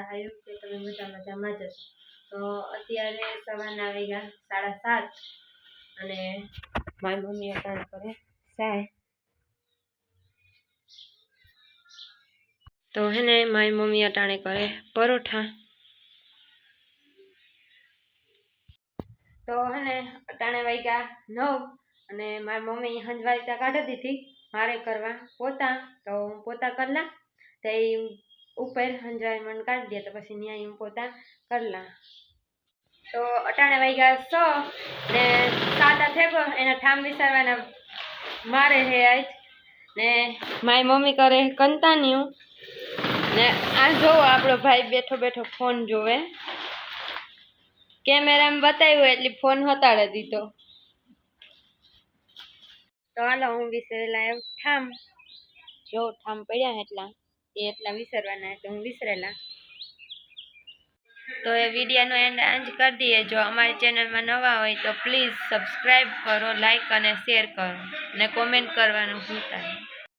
આવ્યું કે તમે બધા મજામાં જ હશો। તો અત્યારે સવારના વાગ્યા 7:30 અને મારી મમ્મી અટાણે કરે ચાય। તો હે ને મારી મમ્મી અટાણે કરે પરોઠા। તો હે ને અટાણે વાગ્યા 9 અને મારી મમ્મી હંજવારીતા કાઢી દીધી મારે કરવા પોતા। તો હું પોતા કરલા તે ઉપર હંજવારી મને કાઢી દે તો પછી ન્યાય હું પોતા કરલા। તો અટાણે વાગ્યા 6 ને 7 થેગો એના ઠામ વિસારવાના મારે હે આજ ને મારી મમ્મી કરે કંતાન્યું ને આ જોવો આપણો ભાઈ બેઠો બેઠો ફોન જોવે। કેમેરામાં બતાવ્યું એટલે ફોન હતાડે દીધો। તો હાલો હું વિસરેલા ઠામ જો ઠામ પડ્યા એટલા વિસરવાના એટલે હું વિસરેલા। તો એ વિડીયોનો એન્ડ આજ કરી દઈએ। જો અમારી ચેનલમાં નવા હોય તો પ્લીઝ સબસ્ક્રાઈબ કરો, લાઈક અને શેર કરો ને કોમેન્ટ કરવાનું ભૂલતા નહીં।